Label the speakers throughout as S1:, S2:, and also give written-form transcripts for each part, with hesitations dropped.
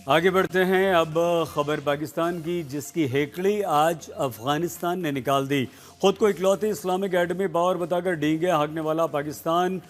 S1: आगे बढ़ते हैं। अब खबर पाकिस्तान की, जिसकी हेकड़ी आज अफगानिस्तान ने निकाल दी। खुद को इकलौती इस्लामिक एटमी पावर बताकर डींगे हाँकने वाला पाकिस्तान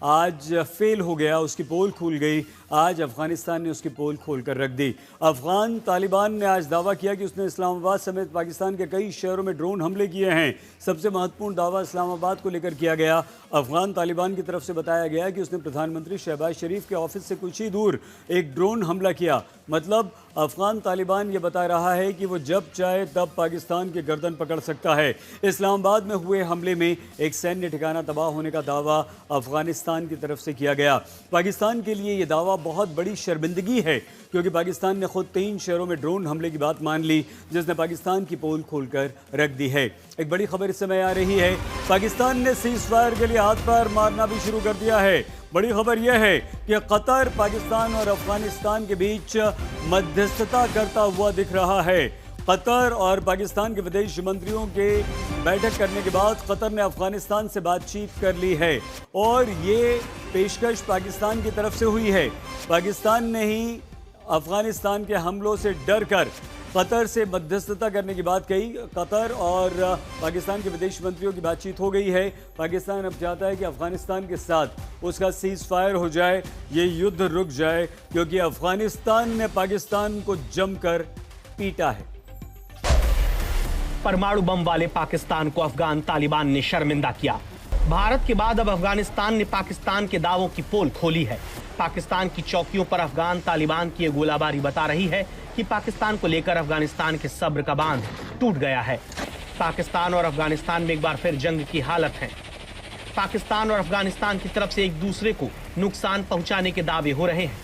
S1: आज फेल हो गया। उसकी पोल खुल गई। आज अफगानिस्तान ने उसकी पोल खोल कर रख दी। अफगान तालिबान ने आज दावा किया कि उसने इस्लामाबाद समेत पाकिस्तान के कई शहरों में ड्रोन हमले किए हैं। सबसे महत्वपूर्ण दावा इस्लामाबाद को लेकर किया गया। अफगान तालिबान की तरफ से बताया गया कि उसने प्रधानमंत्री शहबाज शरीफ के ऑफिस से कुछ ही दूर एक ड्रोन हमला किया। मतलब अफगान तालिबान ये बता रहा है कि वो जब चाहे तब पाकिस्तान की गर्दन पकड़ सकता है। इस्लामाबाद में हुए हमले में एक सैन्य ठिकाना तबाह होने का दावा अफगानिस्तान की तरफ से किया गया। पाकिस्तान के लिए ये दावा बहुत बड़ी शर्मिंदगी है, क्योंकि पाकिस्तान ने खुद 3 शहरों में ड्रोन हमले की बात मान ली, जिसने पाकिस्तान की पोल खोलकर रख दी है। एक बड़ी खबर इस समय आ रही है, पाकिस्तान ने सीज फायर के लिए हाथ पैर मारना भी शुरू कर दिया है। बड़ी खबर यह है कि कतर पाकिस्तान और अफगानिस्तान के बीच मध्यस्थता करता हुआ दिख रहा है। कतर और पाकिस्तान के विदेश मंत्रियों के बैठक करने के बाद कतर ने अफगानिस्तान से बातचीत कर ली है और ये पेशकश पाकिस्तान की तरफ से हुई है। पाकिस्तान ने ही अफगानिस्तान के हमलों से डर कर कतर से मध्यस्थता करने की बात कही। कतर और पाकिस्तान के विदेश मंत्रियों की बातचीत हो गई है। पाकिस्तान अब चाहता है कि अफगानिस्तान के साथ उसका सीज फायर हो जाए, ये युद्ध रुक जाए, क्योंकि अफगानिस्तान ने पाकिस्तान को जमकर पीटा है।
S2: परमाणु बम वाले पाकिस्तान को अफगान तालिबान ने शर्मिंदा किया। भारत के बाद अब अफगानिस्तान ने पाकिस्तान के दावों की पोल खोली है। पाकिस्तान की चौकियों पर अफगान तालिबान की ये गोलाबारी बता रही है कि पाकिस्तान को लेकर अफगानिस्तान के सब्र का बांध टूट गया है। पाकिस्तान और अफगानिस्तान में एक बार फिर जंग की हालत है। पाकिस्तान और अफगानिस्तान की तरफ से एक दूसरे को नुकसान पहुंचाने के दावे हो रहे हैं,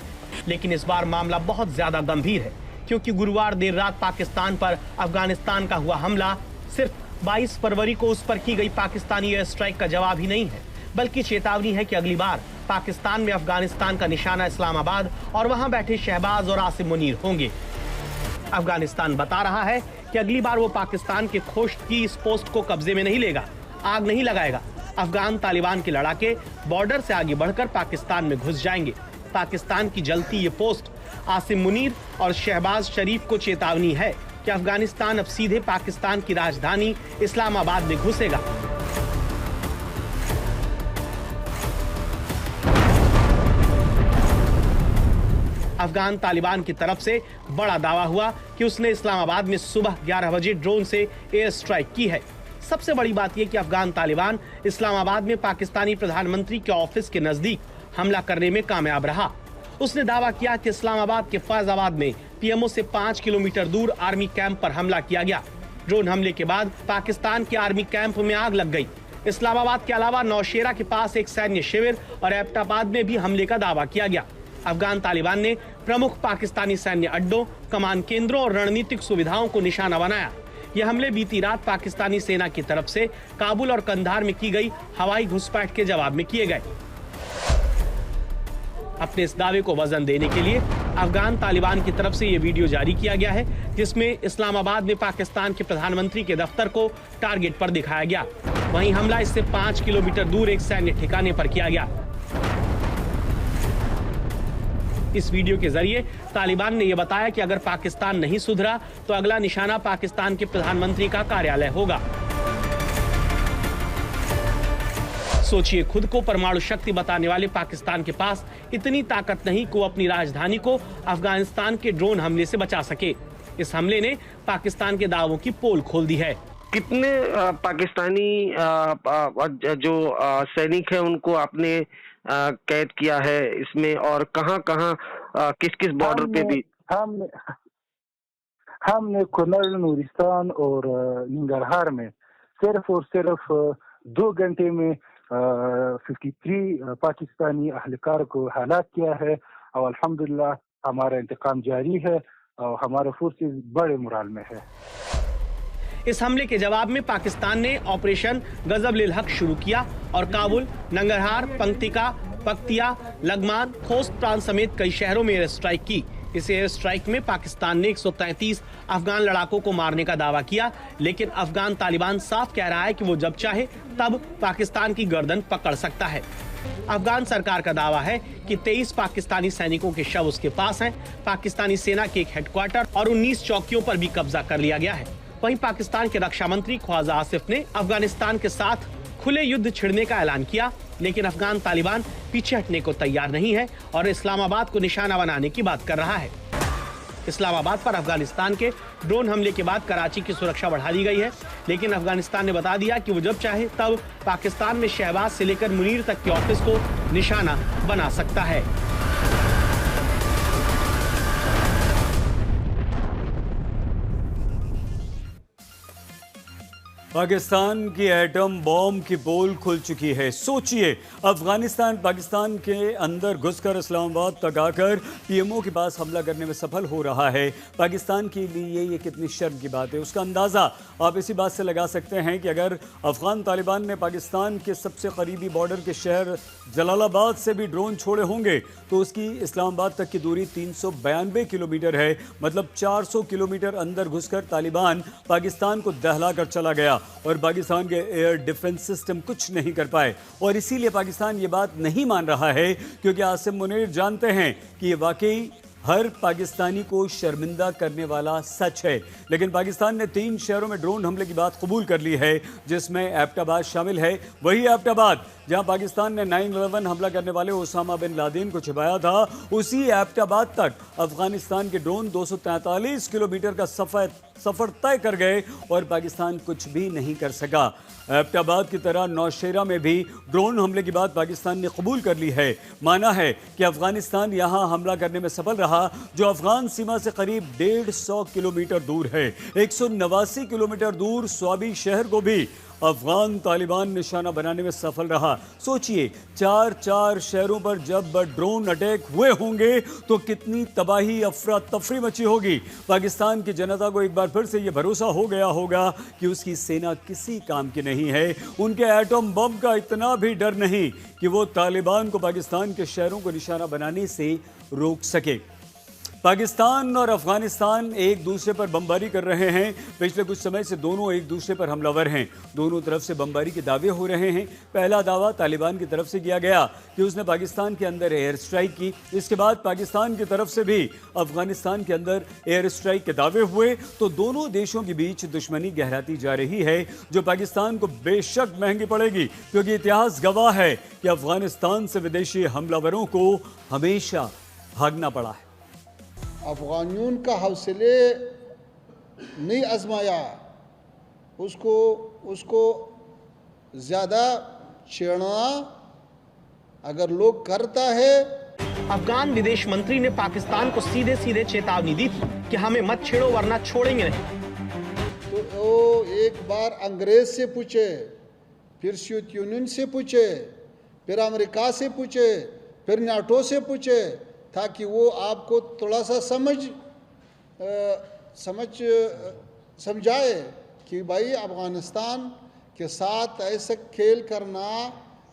S2: लेकिन इस बार मामला बहुत ज्यादा गंभीर है, क्योंकि गुरुवार देर रात पाकिस्तान पर अफगानिस्तान का हुआ हमला सिर्फ 22 फरवरी को उस पर की गई पाकिस्तानी एयर स्ट्राइक का जवाब ही नहीं है, बल्कि चेतावनी है कि अगली बार पाकिस्तान में अफगानिस्तान का निशाना इस्लामाबाद और वहां बैठे शहबाज और आसिम मुनीर होंगे। अफगानिस्तान बता रहा है कि अगली बार वो पाकिस्तान के खोश्त की इस पोस्ट को कब्जे में नहीं लेगा, आग नहीं लगाएगा। अफगान तालिबान के लड़ाके बॉर्डर से आगे बढ़कर पाकिस्तान में घुस जाएंगे। पाकिस्तान की जलती ये पोस्ट आसिम मुनीर और शहबाज शरीफ को चेतावनी है कि अफगानिस्तान अब सीधे पाकिस्तान की राजधानी इस्लामाबाद में घुसेगा। अफगान तालिबान की तरफ से बड़ा दावा हुआ कि उसने इस्लामाबाद में सुबह 11 बजे ड्रोन से एयर स्ट्राइक की है। सबसे बड़ी बात यह कि अफगान तालिबान इस्लामाबाद में पाकिस्तानी प्रधानमंत्री के ऑफिस के नजदीक हमला करने में कामयाब रहा। उसने दावा किया कि इस्लामाबाद के फैजाबाद में पीएमओ से 5 किलोमीटर दूर आर्मी कैंप पर हमला किया गया। ड्रोन हमले के बाद पाकिस्तान के आर्मी कैंप में आग लग गई। इस्लामाबाद के अलावा नौशेरा के पास एक सैन्य शिविर और एबटाबाद में भी हमले का दावा किया गया। अफगान तालिबान ने प्रमुख पाकिस्तानी सैन्य अड्डों, कमान केंद्रों और रणनीतिक सुविधाओं को निशाना बनाया। ये हमले बीती रात पाकिस्तानी सेना की तरफ से काबुल और कंधार में की गई हवाई घुसपैठ के जवाब में किए गए। अपने इस दावे को वजन देने के लिए अफगान तालिबान की तरफ से ये वीडियो जारी किया गया है, जिसमें इस्लामाबाद में पाकिस्तान के प्रधानमंत्री के दफ्तर को टारगेट पर दिखाया गया। वहीं हमला इससे 5 किलोमीटर दूर एक सैन्य ठिकाने पर किया गया। इस वीडियो के जरिए तालिबान ने यह बताया कि अगर पाकिस्तान नहीं सुधरा तो अगला निशाना पाकिस्तान के प्रधानमंत्री का कार्यालय होगा। सोचिए, खुद को परमाणु शक्ति बताने वाले पाकिस्तान के पास इतनी ताकत नहीं कि वो अपनी राजधानी को अफगानिस्तान के ड्रोन हमले से बचा सके। इस हमले ने पाकिस्तान के दावों की पोल खोल दी है।
S3: कितने पाकिस्तानी जो सैनिक हैं उनको आपने कैद किया है इसमें, और कहां किस बॉर्डर पे भी?
S4: हमने कुनर, नूरिस्तान और नंगरहार में सिर्फ और सिर्फ 2 घंटे में 53 पाकिस्तानी अहलकार को हलाक किया है। और अल्हम्दुलिल्लाह हमारा इंतकाम जारी है और हमारे फोर्सेस बड़े मुराल में है।
S2: इस हमले के जवाब में पाकिस्तान ने ऑपरेशन गजब-उल-हक शुरू किया और काबुल, नंगरहार, पंक्तिका, पक्तिया, लगमान, खोस्त प्रांत समेत कई शहरों में एयर स्ट्राइक की। इस एयर स्ट्राइक में पाकिस्तान ने 133 अफगान लड़ाकों को मारने का दावा किया, लेकिन अफगान तालिबान साफ कह रहा है कि वो जब चाहे तब पाकिस्तान की गर्दन पकड़ सकता है। अफगान सरकार का दावा है कि 23 पाकिस्तानी सैनिकों के शव उसके पास हैं। पाकिस्तानी सेना के एक हेडक्वार्टर और 19 चौकियों पर भी कब्जा कर लिया गया है। वहीं पाकिस्तान के रक्षा मंत्री ख्वाजा आसिफ ने अफगानिस्तान के साथ खुले युद्ध छिड़ने का ऐलान किया, लेकिन अफगान तालिबान पीछे हटने को तैयार नहीं है और इस्लामाबाद को निशाना बनाने की बात कर रहा है। इस्लामाबाद पर अफगानिस्तान के ड्रोन हमले के बाद कराची की सुरक्षा बढ़ा दी गई है, लेकिन अफगानिस्तान ने बता दिया कि वो जब चाहे तब पाकिस्तान में शहबाज से लेकर मुनीर तक के ऑफिस को निशाना बना सकता है।
S1: पाकिस्तान की एटम बॉम्ब की पोल खुल चुकी है। सोचिए, अफगानिस्तान पाकिस्तान के अंदर घुसकर इस्लामाबाद तक आकर पीएमओ के पास हमला करने में सफल हो रहा है। पाकिस्तान के लिए ये कितनी शर्म की बात है, उसका अंदाज़ा आप इसी बात से लगा सकते हैं कि अगर अफगान तालिबान ने पाकिस्तान के सबसे करीबी बॉर्डर के शहर जलालाबाद से भी ड्रोन छोड़े होंगे तो उसकी इस्लामाबाद तक की दूरी 392 किलोमीटर है। मतलब 400 किलोमीटर अंदर घुसकर तालिबान पाकिस्तान को दहला कर चला गया और पाकिस्तान के एयर डिफेंस सिस्टम कुछ नहीं कर पाए। और इसीलिए पाकिस्तान ये बात नहीं मान रहा है, क्योंकि आसिम मुनीर जानते हैं कि ये वाकई हर पाकिस्तानी को शर्मिंदा करने वाला सच है। लेकिन पाकिस्तान ने 3 शहरों में ड्रोन हमले की बात कबूल कर ली है, जिसमें एबटाबाद शामिल है। वही एबटाबाद जहां पाकिस्तान ने 9/11 हमला करने वाले ओसामा बिन लादेन को छिपाया था, उसी एबटाबाद तक अफगानिस्तान के ड्रोन 243 किलोमीटर का सफर तय कर गए और पाकिस्तान कुछ भी नहीं कर सका। एबटाबाद की तरह नौशेरा में भी ड्रोन हमले की बात पाकिस्तान ने कबूल कर ली है। माना है कि अफगानिस्तान यहां हमला करने में सफल रहा, जो अफगान सीमा से करीब 150 किलोमीटर दूर है। 189 किलोमीटर दूर स्वाबी शहर को भी अफगान तालिबान निशाना बनाने में सफल रहा। सोचिए, 4 शहरों पर जब ड्रोन अटैक हुए होंगे तो कितनी तबाही, अफरा तफरी मची होगी। पाकिस्तान की जनता को एक बार फिर से यह भरोसा हो गया होगा कि उसकी सेना किसी काम की नहीं है। उनके एटम बम का इतना भी डर नहीं कि वो तालिबान को पाकिस्तान के शहरों को निशाना बनाने से रोक सके। पाकिस्तान और अफगानिस्तान एक दूसरे पर बमबारी कर रहे हैं। पिछले कुछ समय से दोनों एक दूसरे पर हमलावर हैं। दोनों तरफ से बमबारी के दावे हो रहे हैं। पहला दावा तालिबान की तरफ से किया गया कि उसने पाकिस्तान के अंदर एयर स्ट्राइक की। इसके बाद पाकिस्तान की तरफ से भी अफगानिस्तान के अंदर एयर स्ट्राइक के दावे हुए। तो दोनों देशों के बीच दुश्मनी गहराती जा रही है, जो पाकिस्तान को बेशक महंगी पड़ेगी, क्योंकि इतिहास गवाह है कि अफगानिस्तान से विदेशी हमलावरों को हमेशा भागना पड़ा है।
S5: अफगानियों का हौसले नहीं आजमाया, उसको ज़्यादा छेड़ना अगर लोग करता है।
S2: अफगान विदेश मंत्री ने पाकिस्तान को सीधे सीधे चेतावनी दी थी कि हमें मत छेड़ो वरना छोड़ेंगे नहीं।
S5: तो वो एक बार अंग्रेज से पूछे, फिर सोवियत यूनियन से पूछे, फिर अमेरिका से पूछे, फिर नाटो से पूछे, ताकि वो आपको थोड़ा सा समझाए कि भाई अफगानिस्तान के साथ ऐसा खेल करना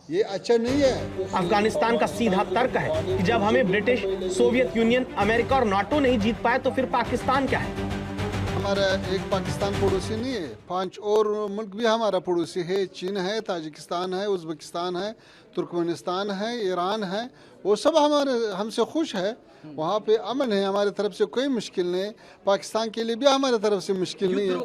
S5: ये अच्छा नहीं है।
S2: अफगानिस्तान का सीधा तर्क है कि जब हमें ब्रिटिश, सोवियत यूनियन, अमेरिका और नाटो नहीं जीत पाए तो फिर पाकिस्तान क्या है।
S5: हमारा एक पाकिस्तान पड़ोसी नहीं है, 5 और मुल्क भी हमारा पड़ोसी है। चीन है, ताजिकिस्तान है, उज़्बेकिस्तान है, तुर्कमेनिस्तान है, ईरान है। वो सब हमसे खुश है, वहाँ पे अमन है। हमारे तरफ से कोई मुश्किल नहीं, पाकिस्तान के लिए भी हमारे तरफ से मुश्किल नहीं है।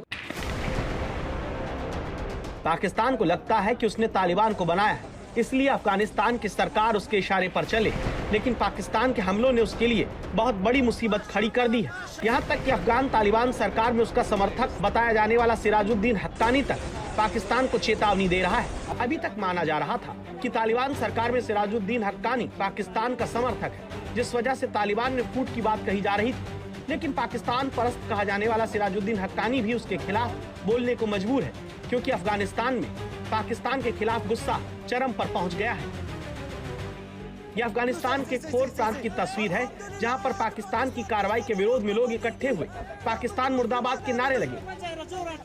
S2: पाकिस्तान को लगता है कि उसने तालिबान को बनाया है, इसलिए अफगानिस्तान की सरकार उसके इशारे पर चले, लेकिन पाकिस्तान के हमलों ने उसके लिए बहुत बड़ी मुसीबत खड़ी कर दी है। यहाँ तक कि अफगान तालिबान सरकार में उसका समर्थक बताया जाने वाला सिराजुद्दीन हक्कानी तक पाकिस्तान को चेतावनी दे रहा है। अभी तक माना जा रहा था कि तालिबान सरकार में सिराजुद्दीन हक्कानी पाकिस्तान का समर्थक है, जिस वजह से तालिबान में फूट की बात कही जा रही थी। लेकिन पाकिस्तान परस्त कहा जाने वाला सिराजुद्दीन हक्कानी भी उसके खिलाफ बोलने को मजबूर है, क्योंकि अफगानिस्तान में पाकिस्तान के खिलाफ गुस्सा चरम पर पहुंच गया है। यह अफगानिस्तान के खोर प्रांत की तस्वीर है, जहां पर पाकिस्तान की कार्रवाई के विरोध में लोग इकट्ठे हुए पाकिस्तान मुर्दाबाद के नारे लगे।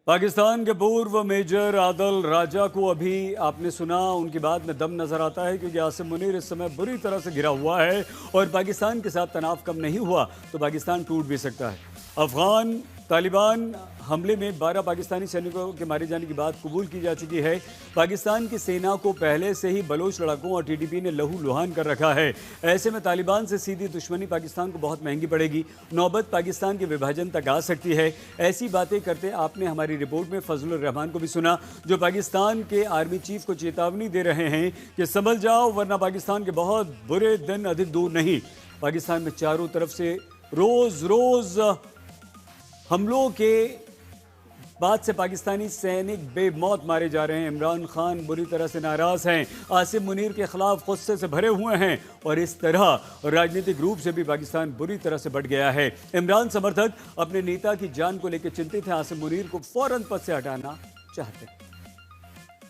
S1: पाकिस्तान के पूर्व मेजर आदिल राजा को अभी आपने सुना, उनकी बात में दम नजर आता है, क्योंकि आसिम मुनीर इस समय बुरी तरह से घिरा हुआ है और पाकिस्तान के साथ तनाव कम नहीं हुआ तो पाकिस्तान टूट भी सकता है। अफगान तालिबान हमले में 12 पाकिस्तानी सैनिकों के मारे जाने की बात कबूल की जा चुकी है। पाकिस्तान की सेना को पहले से ही बलोच लड़ाकों और टीटीपी ने लहू लुहान कर रखा है। ऐसे में तालिबान से सीधी दुश्मनी पाकिस्तान को बहुत महंगी पड़ेगी। नौबत पाकिस्तान के विभाजन तक आ सकती है। ऐसी बातें करते आपने हमारी रिपोर्ट में फजलुर रहमान को भी सुना, जो पाकिस्तान के आर्मी चीफ को चेतावनी दे रहे हैं कि संभल जाओ वरना पाकिस्तान के बहुत बुरे दिन अधिक दूर नहीं। पाकिस्तान में चारों तरफ से रोज हमलों के बाद से पाकिस्तानी सैनिक बेमौत मारे जा रहे हैं। इमरान खान बुरी तरह से नाराज हैं, आसिम मुनीर के खिलाफ गुस्से से भरे हुए हैं और इस तरह राजनीतिक रूप से भी पाकिस्तान बुरी तरह से बढ़ गया है। इमरान समर्थक अपने नेता की जान को लेकर चिंतित हैं। आसिम मुनीर को फौरन पद से हटाना चाहते हैं।